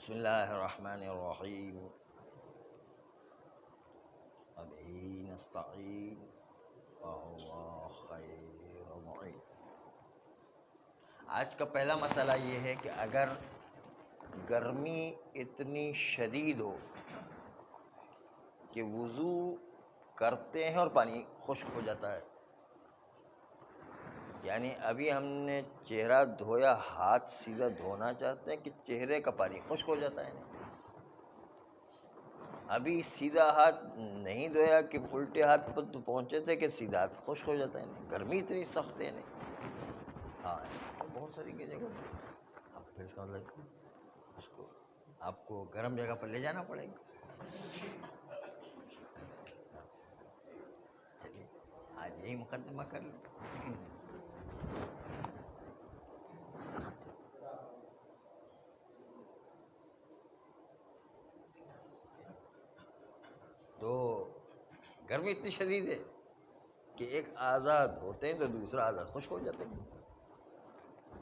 بسم اللہ الرحمن الرحیم وبہ نستعین وهو خیر معین۔ آج کا پہلا مسئلہ یہ ہے کہ اگر گرمی اتنی شدید ہو کہ وضو کرتے ہیں اور پانی خشک ہو جاتا ہے، یعنی ابھی ہم نے چہرہ دھویا، ہاتھ سیدھا دھونا چاہتے ہیں کہ چہرے کا پانی خشک ہو جاتا ہے، نہیں ابھی سیدھا ہاتھ نہیں دھویا کہ الٹے ہاتھ پر تو پہنچے تھے کہ سیدھا ہاتھ خشک ہو جاتا ہے، نہیں گرمی اتنی سخت ہے، نہیں ہاں اس کو بہت ساری جگہ اب پھر اس کا مطلب اس کو آپ کو گرم جگہ پر لے جانا پڑے گا۔ چلیے آج یہی مقدمہ کر لیں۔ تو گرمی اتنی شدید ہے کہ ایک آزاد ہوتے ہیں تو دوسرا آزاد خشک ہو جاتے ہیں،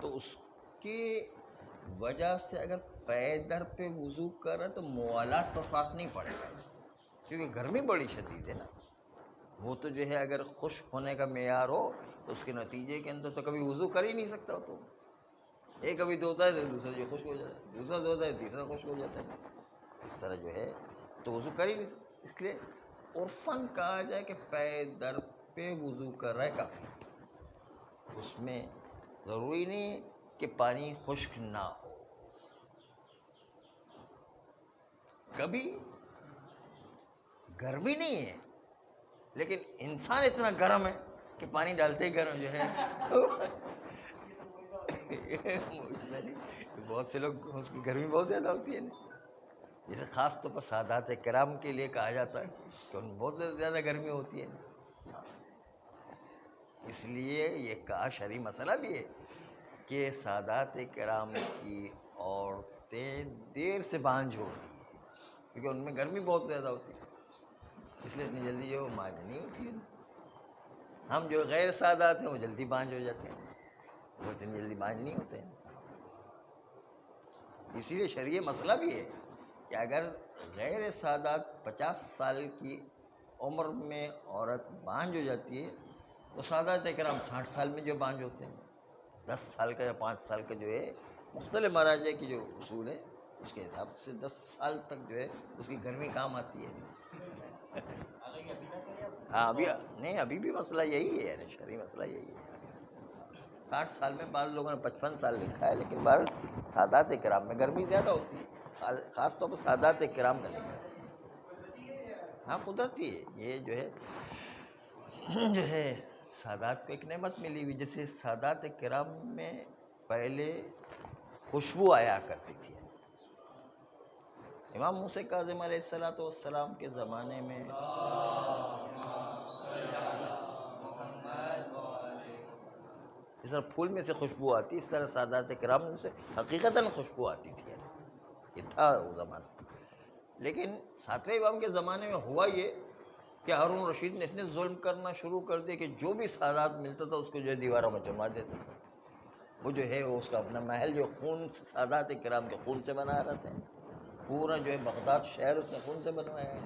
تو اس کی وجہ سے اگر پیدر پہ وضو کر رہے تو موالات پر فرق نہیں پڑے گا، کیونکہ گرمی بڑی شدید ہے نا۔ وہ تو جو ہے اگر خشک ہونے کا معیار ہو تو اس کے نتیجے کے اندر تو کبھی وضو کر ہی نہیں سکتا، تو ایک کبھی دھوتا ہے تو دوسرا جو خشک ہو جاتا ہے، دوسرا دھوتا ہے تیسرا خشک ہو جاتا ہے، اس طرح جو ہے تو وضو کر ہی نہیں سکتا۔ اس لیے عرفاً کہا جائے کہ پے در پہ وضو کر رہا ہے کافی، اس میں ضروری نہیں کہ پانی خشک نہ ہو۔ کبھی گرمی نہیں ہے لیکن انسان اتنا گرم ہے کہ پانی ڈالتے ہی گرم جو ہے بہت سے لوگ اس کی گرمی بہت زیادہ ہوتی ہے نا، جیسے خاص طور پر سادات کرام کے لیے کہا جاتا ہے کہ ان بہت زیادہ گرمی ہوتی ہے نا، اس لیے یہ کہا شرعی مسئلہ بھی ہے کہ سادات کرام کی عورتیں دیر سے بانجھ ہوتی ہیں کیونکہ ان میں گرمی بہت زیادہ ہوتی ہے، اس لیے اتنی جلدی جو بانجھ نہیں ہوتی ہے۔ ہم جو غیر سادات ہیں وہ جلدی بانجھ ہو جاتے ہیں، وہ اتنی جلدی بانجھ نہیں ہوتے ہیں۔ اسی لیے شرعی مسئلہ بھی ہے کہ اگر غیر سادات 50 سال کی عمر میں عورت بانجھ ہو جاتی ہے تو سادات کرام 60 سال میں جو بانجھ ہوتے ہیں، 10 سال کا یا 5 سال کا جو ہے مختلف مراجع کی جو اصول ہے اس کے حساب سے 10 سال تک جو ہے اس کی گرمی کام آتی ہے۔ ہاں ابھی نہیں، ابھی بھی مسئلہ یہی ہے، یعنی شرعی مسئلہ یہی ہے۔ 60 سال میں بعض لوگوں نے 55 سال لکھا ہے، لیکن بہر سادات کرام میں گرمی زیادہ ہوتی ہے، خاص طور پر سادات کرام میں نہیں۔ ہاں قدرتی ہے یہ جو ہے سادات کو ایک نعمت ملی ہوئی، جیسے سادات کرام میں پہلے خوشبو آیا کرتی تھی۔ امام موسیٰ کاظم علیہ السلام کے زمانے میں اس طرح پھول میں سے خوشبو آتی، اس طرح سادات کرام میں سے حقیقتاً خوشبو آتی تھی، یہ تھا وہ زمانہ۔ لیکن 7ویں امام کے زمانے میں ہوا یہ کہ ہارون رشید نے اتنے ظلم کرنا شروع کر دیا کہ جو بھی سادات ملتا تھا اس کو جو ہے دیواروں میں چنوا دیتا تھا۔ وہ جو ہے وہ اس کا اپنا محل جو خون سادات کرام کے خون سے بنا رہا تھا، پورا جو ہے بغداد شہر اس نے خون سے بنوایا ہے۔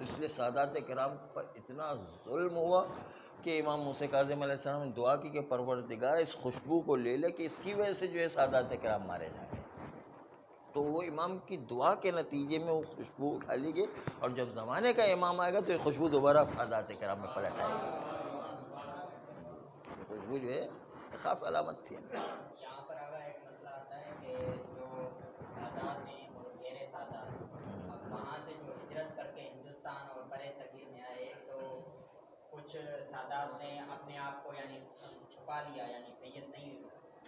اس لیے سادات کرام پر اتنا ظلم ہوا کہ امام موسیٰ کاظم علیہ السلام نے دعا کی کہ پروردگار اس خوشبو کو لے لے کہ اس کی وجہ سے جو ہے سادات کرام مارے جائیں۔ تو وہ امام کی دعا کے نتیجے میں وہ خوشبو اٹھا لی گئی، اور جب زمانے کا امام آئے گا تو یہ خوشبو دوبارہ سادات کرام میں پلٹ آئے گی۔ یہ خوشبو جو ہے خاص علامت تھی۔ یہاں پر اگر ایک مسئلہ آتا ہے کہ جو سادات ہیں اور غیر سادات، اب وہاں سے جو ہجرت کر کے ہندوستان اور برِ صغیر میں آئے تو کچھ سادات نے اپنے آپ کو یعنی چھپا لیا، یعنی سید نہیں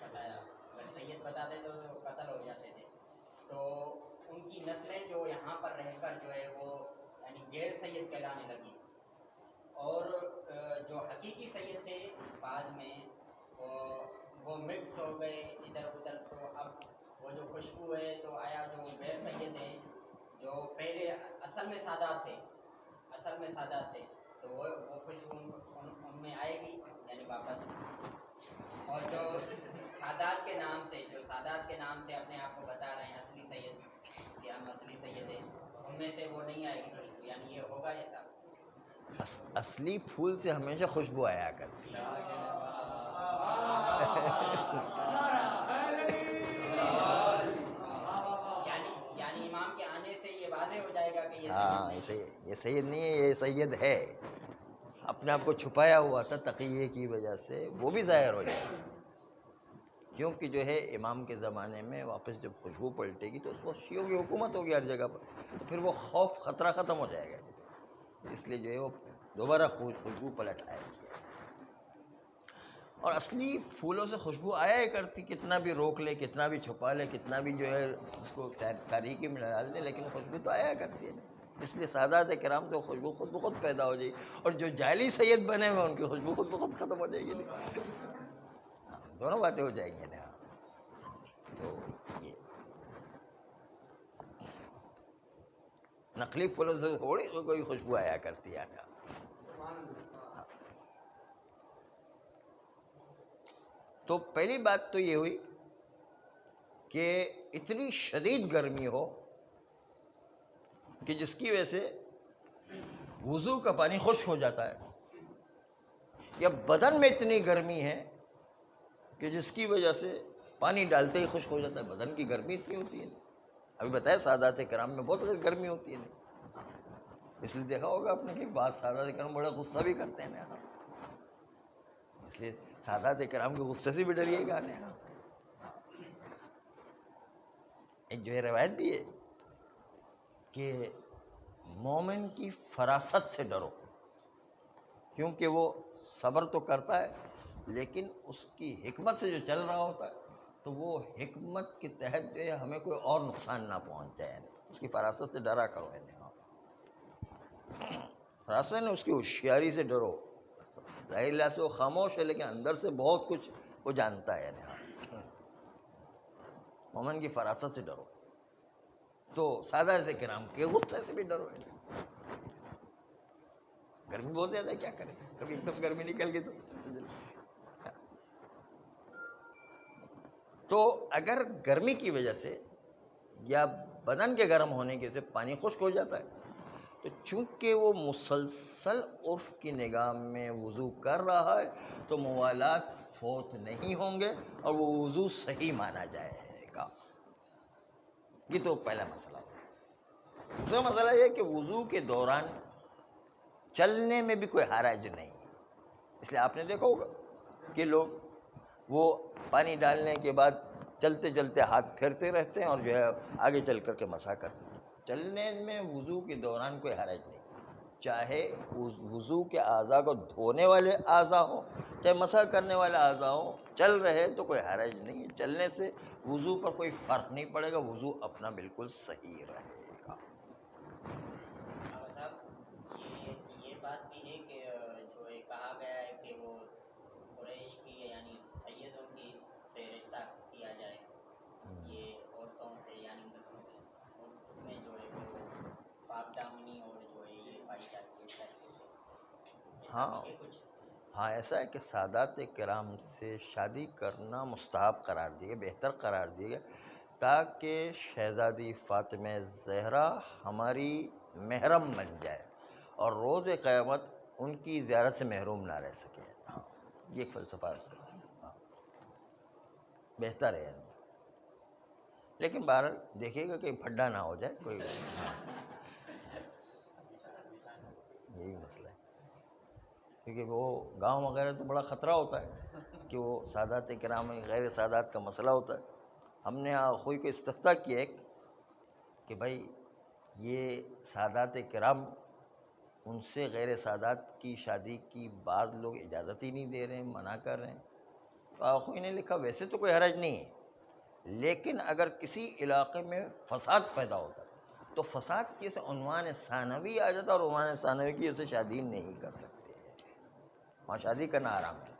بتایا، اگر سید بتاتے تو قتل ہو جاتے تھے، تو ان کی نسلیں جو یہاں پر رہ کر جو ہے وہ یعنی غیر سید کہلانے لگی، اور جو حقیقی سید تھے بعد میں وہ مکس ہو گئے ادھر ادھر، تو اب وہ جو خوشبو ہے تو آیا جو غیر سید ہیں جو پہلے اصل میں سادات تھے تو وہ خوشبو ان میں آئے گی یعنی واپس، اور جو سادات کے نام سے اپنے آپ کو بتا رہے ہیں اصلی سید، میں سے وہ نہیں آئے گی خوشبو، یعنی یہ ہوگا ایسا؟ اصلی پھول سے ہمیشہ خوشبو آیا کرتی ہے. یعنی امام کے آنے سے یہ واضح ہو جائے گا کہ یہ ہاں سید نہیں ہے. یہ سید نہیں ہے، یہ سید ہے. اپنے آپ کو چھپایا ہوا تھا تقیے کی وجہ سے، وہ بھی ظاہر ہو جائے گا. کیونکہ جو ہے امام کے زمانے میں واپس جب خوشبو پلٹے گی تو اس وقت شیعوں کی حکومت ہوگی ہر جگہ پر، تو پھر وہ خوف خطرہ ختم ہو جائے گا. اس لیے جو ہے وہ دوبارہ خوشبو پلٹ آئے گی. اور اصلی پھولوں سے خوشبو آیا ہی کرتی، کتنا بھی روک لے، کتنا بھی چھپا لے، کتنا بھی جو ہے اس کو تاریکی میں ڈال دے، لیکن خوشبو تو آیا کرتی ہے. اس لیے سادات کرام سے خوشبو خود بخود پیدا ہو جائے گی، اور جو جعلی سید بنے ہوئے ان کی خوشبو خود بخود ختم ہو جائے گی. دونوں باتیں ہو جائیں گی نا. تو یہ نقلی پھولوں سے تھوڑی کوئی خوشبو آیا کرتی ہے نا. تو پہلی بات تو یہ ہوئی کہ اتنی شدید گرمی ہو کہ جس کی وجہ سے وضو کا پانی خشک ہو جاتا ہے، یا بدن میں اتنی گرمی ہے کہ جس کی وجہ سے پانی ڈالتے ہی خشک ہو جاتا ہے. بدن کی گرمی اتنی ہوتی ہے. ابھی بتایا سادات کرام میں بہت گرمی ہوتی ہے. اس لیے دیکھا ہوگا آپ نے کہ بعض سادات کرام بڑا غصہ بھی کرتے ہیں. اس لیے سادات کرام کے غصے سے بھی ڈریے گا. ایک جو ہے روایت بھی ہے کہ مومن کی فراست سے ڈرو، کیونکہ وہ صبر تو کرتا ہے لیکن اس کی حکمت سے جو چل رہا ہوتا ہے تو وہ حکمت کے تحت جو ہے ہمیں کوئی اور نقصان نہ پہنچ جائے. اس کی فراست سے ڈرا کرو. فراست نے اس کی ہوشیاری سے ڈرو. ظاہر اللہ سے وہ خاموش ہے لیکن اندر سے بہت کچھ وہ جانتا ہے. مومن کی فراست سے ڈرو. تو سادات کرام کے غصے سے بھی ڈرو. گرمی بہت زیادہ ہے، کیا کریں، کبھی ایک دم گرمی نکل گئی تو اگر گرمی کی وجہ سے یا بدن کے گرم ہونے کی وجہ سے پانی خشک ہو جاتا ہے تو چونکہ وہ مسلسل عرف کی نگاہ میں وضو کر رہا ہے تو موالات فوت نہیں ہوں گے اور وہ وضو صحیح مانا جائے گا. یہ تو پہلا مسئلہ. دوسرا مسئلہ یہ کہ وضو کے دوران چلنے میں بھی کوئی حرج نہیں. اس لیے آپ نے دیکھا ہوگا کہ لوگ وہ پانی ڈالنے کے بعد چلتے چلتے ہاتھ پھیرتے رہتے ہیں اور جو ہے آگے چل کر کے مسح کرتے ہیں. چلنے میں وضو کے دوران کوئی حرج نہیں، چاہے وضو کے اعضاء کو دھونے والے اعضاء ہوں چاہے مسح کرنے والے اعضاء ہوں، چل رہے تو کوئی حرج نہیں. چلنے سے وضو پر کوئی فرق نہیں پڑے گا، وضو اپنا بالکل صحیح رہے گا. یہ بات بھی ہے کہ جو یہ کہا گیا ہے کہ وہ قریش کی یعنی سیدوں کی سے رشتہ کیا جائے، یہ عورتوں سے، یعنی اور اس میں جو ہے وہ پاک دامنی اور جو ہے یہ پائی جاتی ہے اس طریقے سے. ہاں ایسا ہے کہ سادات کرام سے شادی کرنا مستحب قرار دیا گیا، بہتر قرار دیا گیا، تاکہ شہزادی فاطمہ زہرا ہماری محرم بن جائے اور روز قیامت ان کی زیارت سے محروم نہ رہ سکے. یہ ایک فلسفہ ہے اس کا. بہتر ہے. لیکن بہرحال دیکھیے گا کہ پھڈا نہ ہو جائے کوئی. یہی مسئلہ ہے کیونکہ وہ گاؤں وغیرہ تو بڑا خطرہ ہوتا ہے کہ وہ سادات کرام غیر سادات کا مسئلہ ہوتا ہے. ہم نے اخوی کو استفتاء کیا کہ بھائی یہ سادات کرام ان سے غیر سادات کی شادی کی بعض لوگ اجازت ہی نہیں دے رہے ہیں، منع کر رہے ہیں. تو اخوی نے لکھا ویسے تو کوئی حرج نہیں ہے، لیکن اگر کسی علاقے میں فساد پیدا ہوتا ہے تو فساد کی سے عنوان ثانوی آ جاتا ہے اور عنوان ثانوی کی سے شادی نہیں کر سکتے، وہاں شادی کرنا حرام ہے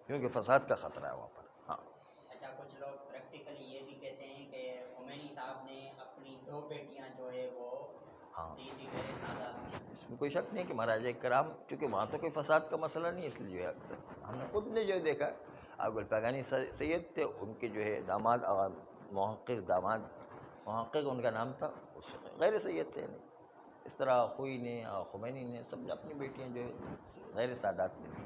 کیونکہ فساد کا خطرہ ہے وہاں پر. ہاں اچھا، کچھ لوگ پریکٹیکلی یہ بھی کہتے ہیں کہ خمینی صاحب نے اپنی 2 بیٹیاں جو ہے وہ دی تھی غیر سادات میں. اس میں کوئی شک نہیں کہ مہاراجہ کرام چونکہ وہاں تو کوئی فساد کا مسئلہ نہیں، اس لیے جو ہے اکثر ہم نے خود نے جو دیکھا گلپاگانی سید تھے، ان کے جو ہے داماد اور محقق داماد محقق ان کا نام تھا، اس غیر سید تھے. اس طرح خوئی نے اور خمینی نے سب نے اپنی بیٹیاں جو غیر سادات نے دی.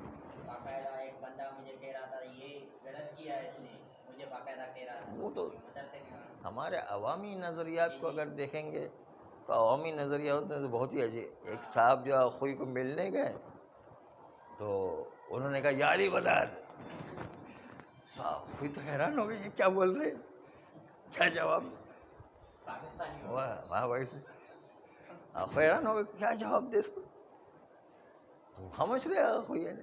باقاعدہ ایک بندہ مجھے کہہ رہا تھا یہ غلط کیا اس نے، مجھے باقاعدہ کہہ رہا تھا. وہ تو مدرسے میں ہمارے عوامی نظریات کو اگر دیکھیں گے تو عوامی نظریہ ہوتے ہیں تو بہت ہی عجیب. ایک صاحب جو خوئی کو ملنے گئے تو انہوں نے کہا یا علی بدر. خوئی تو حیران ہو گئی یہ کیا بول رہے، کیا جواب. پاکستانی ہو. واہ بھائی سے حیران ہو گئے کیا جواب دے اس کو. تو خاموش رہے خوئی نے.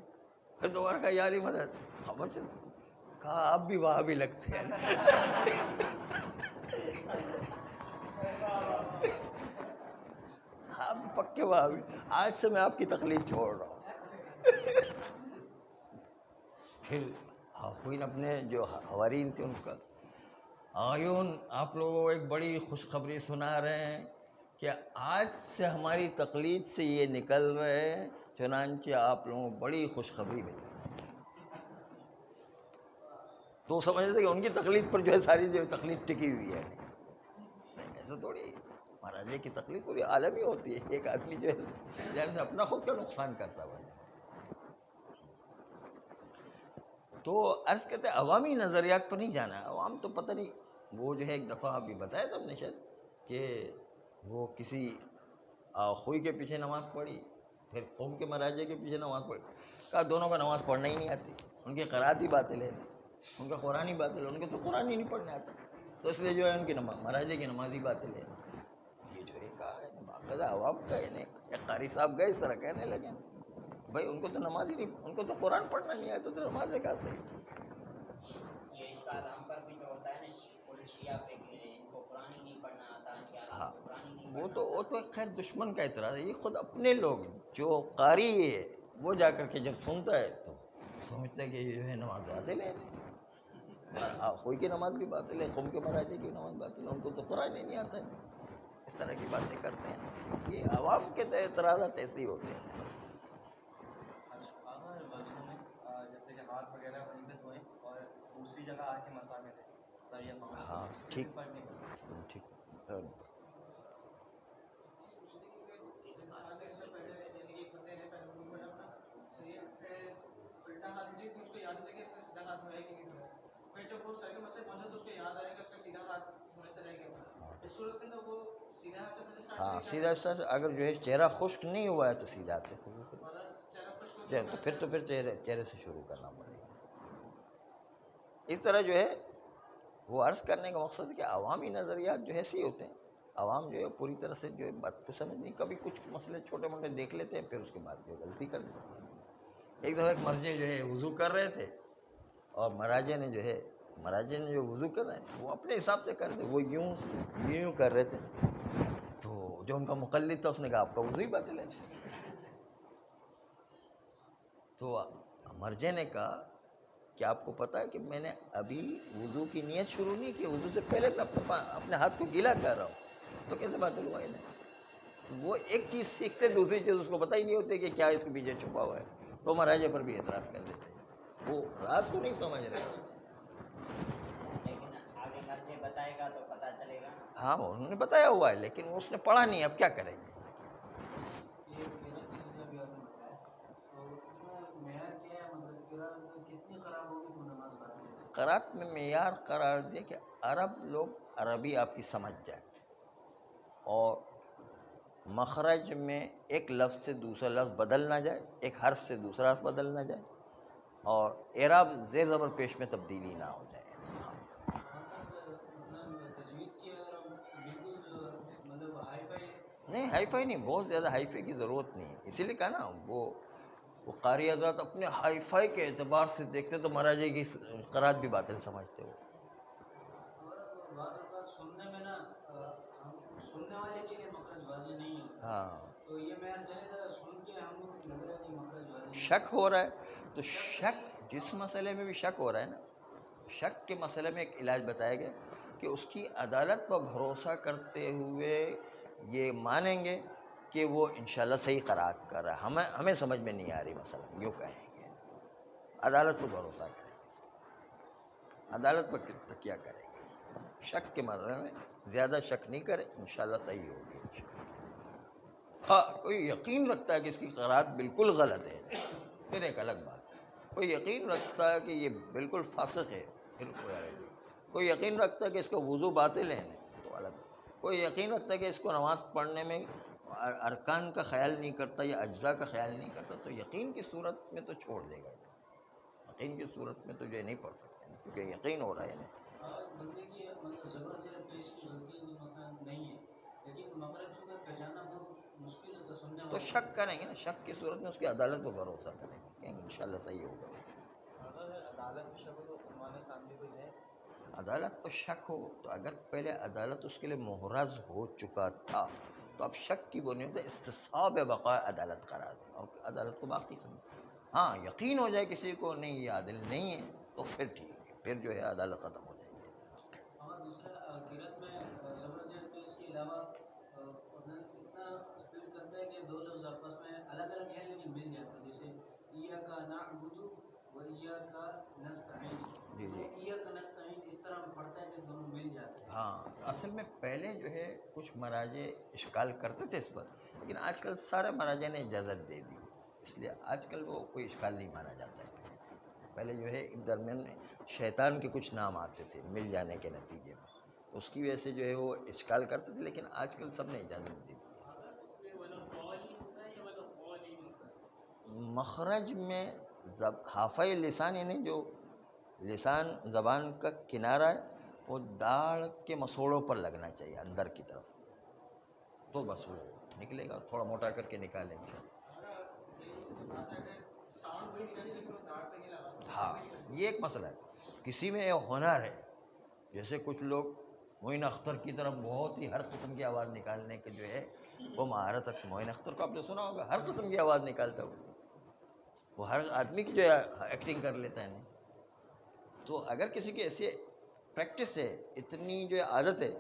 پھر دوبارہ کہا یا علی مدد. خاموش رہے. کہا آپ بھی وہاں بھی لگتے ہیں. آپ پکے وہاں بھی. آج سے میں آپ کی تقلید چھوڑ رہا ہوں. پھر خوئی نے اپنے جو حوارین تھے ان کا آیون آپ لوگوں کو ایک بڑی خوشخبری سنا رہے ہیں کہ آج سے ہماری تقلید سے یہ نکل رہے ہیں، چنانچہ آپ لوگوں کو بڑی خوشخبری ملی. تو سمجھتے کہ ان کی تقلید پر جو ہے ساری جو تقلید ٹکی ہوئی ہے. نہیں ایسا تھوڑی. مہاراجے کی تقلید پوری عالمی ہوتی ہے. ایک آدمی جو ہے اپنا خود کا نقصان کرتا ہوا. تو عرض کہتے ہیں عوامی نظریات پر نہیں جانا. عوام تو پتہ نہیں وہ جو ہے ایک دفعہ ابھی بتایا تھا ہم نے شاید کہ وہ کسی خوئی کے پیچھے نماز پڑھی، پھر قوم کے مہاراجے کے پیچھے نماز پڑھی. کہا دونوں کا نماز پڑھنا ہی نہیں آتی، ان کی قرات ہی باطل ہے، ان کا قرآن ہی باطل ہے، ان کے تو قرآن ہی نہیں پڑھنے آتا، تو اس لیے جو ہے ان کی مہاراجے کی نماز ہی باطل ہے. یہ جو ہے کہا ہے باقاعدہ عوام کا ہے. ایک قاری صاحب گئے اس طرح کہنے لگے بھائی ان کو تو نماز ہی نہیں، ان کو تو قرآن پڑھنا نہیں آتا تو نماز کہاں سے. یہ اشکال ہم پر بھی تو ہوتا ہے نا، کل شیعہ پہ کہ ان کو قرآن ہی نہیں پڑھنا آتا، ان کے عالم کو قرآن ہی نہیں پڑھنا آتا. وہ تو خیر دشمن کا اعتراض ہے. یہ خود اپنے لوگ جو قاری ہے وہ جا کر کے جب سنتا ہے تو سمجھتا ہے کہ یہ جو ہے نماز باطل ہے. خوئی کی نماز بھی باطل ہے، قوم کے مہاراجے کی نماز باطل ہے، ان کو تو قرآن ہی نہیں آتا ہے. اس طرح کی باتیں کرتے ہیں. یہ عوام کے اعتراضات ایسے ہی ہوتے ہیں. جیسے کہ ہاتھ وغیرہ وہیں پہ دھوئیں اور دوسری جگہ آ کے مسا کریں سر یا پاؤں. ہاں ٹھیک ٹھیک. ہاں سیدھا سر اگر جو ہے چہرہ خشک نہیں ہوا ہے تو سیدھا ہاتھ سے تو پھر چہرے سے شروع کرنا پڑے گا. اس طرح جو ہے وہ عرض کرنے کا مقصد ہے کہ عوامی نظریات جو ایسے ہی ہوتے ہیں. عوام جو ہے پوری طرح سے جو ہے بات کو سمجھ نہیں، کبھی کچھ مسئلے چھوٹے موٹے دیکھ لیتے ہیں پھر اس کے بعد جو غلطی کر دیتے ہیں. ایک دفعہ ایک مرجے جو ہے وضو کر رہے تھے اور مہاراجے نے جو وضو کر رہے ہیں وہ اپنے حساب سے کر رہے تھے، وہ یوں کر رہے تھے. تو جو ان کا مقلد تھا اس نے کہا آپ کا وضو ہی باطل ہے. تو مرجے نے کہا کہ آپ کو پتا ہے کہ میں نے ابھی وضو کی نیت شروع نہیں کی، وضو سے پہلے میں اپنے ہاتھ کو گیلا کر رہا ہوں، تو کیسے باطل ہوا ہے. وہ ایک چیز سیکھتے دوسری چیز اس کو پتہ ہی نہیں ہوتی کہ کیا اس کے پیچھے چھپا ہوا ہے. تو مہاراجے پر بھی اعتراض کر دیتے ہیں، وہ راز کو نہیں سمجھ رہے. لیکن آگے مرجے بتائے گا تو پتہ چلے گا. ہاں انہوں نے بتایا ہوا ہے لیکن اس نے پڑھا نہیں، اب کیا کریں گے. قرات میں معیار قرار دیا کہ عرب لوگ عربی آپ کی سمجھ جائیں اور مخرج میں ایک لفظ سے دوسرا لفظ بدل نہ جائے، ایک حرف سے دوسرا حرف بدل نہ جائے، اور اعراب زیر زبر پیش میں تبدیلی نہ ہو جائے. نہیں ہائی فائی نہیں، بہت زیادہ ہائی فائی کی ضرورت نہیں ہے. اسی لیے کہا نا وہ قاری حضرات اپنے ہائی فائی کے اعتبار سے دیکھتے تو مہاراجے کی قرات بھی باطل سمجھتے ہو. ہاں شک ہو رہا ہے تو شک جس مسئلے میں بھی شک ہو رہا ہے نا، شک کے مسئلے میں ایک علاج بتایا گیا کہ اس کی عدالت پر بھروسہ کرتے ہوئے یہ مانیں گے کہ وہ انشاءاللہ صحیح قرات کر رہا ہے. ہمیں سمجھ میں نہیں آ رہی مثلا یوں کہیں گے، عدالت پر بھروسہ کریں گے، عدالت پر تکیہ کریں گے. شک کے مرحلے میں زیادہ شک نہیں کرے، انشاءاللہ صحیح ہوگی انشاءاللہ۔ ہاں کوئی یقین رکھتا ہے کہ اس کی قرات بالکل غلط ہے، پھر ایک الگ بات ہے۔ کوئی یقین رکھتا ہے کہ یہ بالکل فاسق ہے، بالکل الگ۔ کوئی یقین رکھتا ہے کہ اس کا وضو باطل ہے، تو الگ۔ کوئی یقین رکھتا ہے کہ اس کو نماز پڑھنے میں ارکان کا خیال نہیں کرتا یا اجزاء کا خیال نہیں کرتا، تو یقین کی صورت میں تو چھوڑ دے گا، یقین کی صورت میں تو یہ نہیں پڑھ سکتے کیونکہ یقین ہو رہا ہے نا۔ بندے کی مطلب زبر سے پیش کی غلطی تو مثلا نہیں ہے، لیکن مخرج کو پہچاننا بہت مشکل ہے، تو سمجھنا تو شک کریں گے نا، شک کی صورت میں اس کی عدالت پہ بھروسہ کریں گے کہ انشاءاللہ صحیح ہوگا۔ اگر عدالت میں شک ہو تو ہمارے سامنے کوئی ہے، عدالت پر شک ہو تو اگر پہلے عدالت اس کے لیے محرز ہو چکا تھا تو اب شک کی بنیاد پر استصحاب بقاء عدالت قرار دیں اور عدالت کو باقی سمجھیں۔ ہاں یقین ہو جائے کسی کو نہیں یہ عادل نہیں ہے تو پھر ٹھیک ہے، پھر جو ہے عدالت ختم ہو جائے گی۔ ہمارا دوسرا قرات میں زبر زیر پیش کے علاوہ اتنا اسپیڈ کرتا ہے کہ دو لفظ آپس میں الگ الگ ہیں لیکن مل جاتے ہیں، جیسے ایاک نعبد و ایاک نستعین، جی تو جی ایاک نستعین اس طرح پڑھتا ہے کہ دونوں مل جاتے ہیں۔ ہاں، اصل میں پہلے جو ہے کچھ مراجع اشکال کرتے تھے اس پر، لیکن آج کل سارے مراجع نے اجازت دے دی، اس لیے آج کل وہ کوئی اشکال نہیں مانا جاتا ہے۔ پہلے جو ہے ایک درمیان میں شیطان کے کچھ نام آتے تھے مل جانے کے نتیجے میں، اس کی وجہ سے جو ہے وہ اشکال کرتے تھے، لیکن آج کل سب نے اجازت دے دی۔ مخرج میں حافظ لسان یعنی جو لسان زبان کا کنارہ ہے وہ داڑھ کے مسوڑوں پر لگنا چاہیے اندر کی طرف، تو بس وہ نکلے گا، تھوڑا موٹا کر کے نکالیں گے۔ ہاں یہ ایک مسئلہ ہے، کسی میں یہ ہنر ہے، جیسے کچھ لوگ معین اختر کی طرف بہت ہی ہر قسم کی آواز نکالنے کے جو ہے وہ مہارت رکھتے۔ معین اختر کو آپ نے سنا ہوگا، ہر قسم کی آواز نکالتا ہے وہ ہر آدمی کی جو ہے ایکٹنگ کر لیتا ہے نا۔ تو اگر کسی کی ایسی پریکٹس ہے، اتنی جو ہے عادت ہے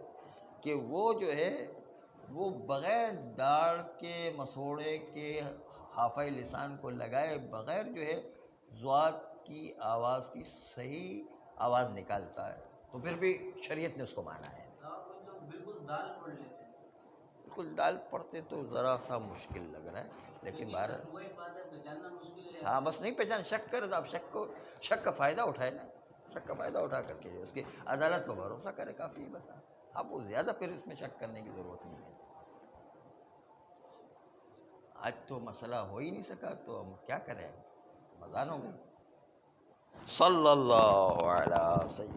کہ وہ جو ہے وہ بغیر داڑھ کے مسوڑے کے حافظ لسان کو لگائے بغیر جو ہے ذوات کی آواز کی صحیح آواز نکالتا ہے، تو پھر بھی شریعت نے اس کو مانا ہے۔ کچھ لوگ بالکل دال پڑھ لیتے ہیں، بالکل دال پڑھتے تو ذرا سا مشکل لگ رہا ہے، لیکن بہر وہی بات ہے، پہچاننا مشکل ہے۔ ہاں بس نہیں پہچان، شک کرے تو آپ شک کا فائدہ اٹھائے نا، شک کا فائدہ اٹھا کر کے اس کی عدالت پر بھروسہ کرے، کافی ہے بس۔ آپ کو زیادہ پھر اس میں شک کرنے کی ضرورت نہیں ہے۔ آج تو مسئلہ ہو ہی نہیں سکا تو ہم کیا کریں، مضان ہو گئی۔ صلی اللہ علیہ سید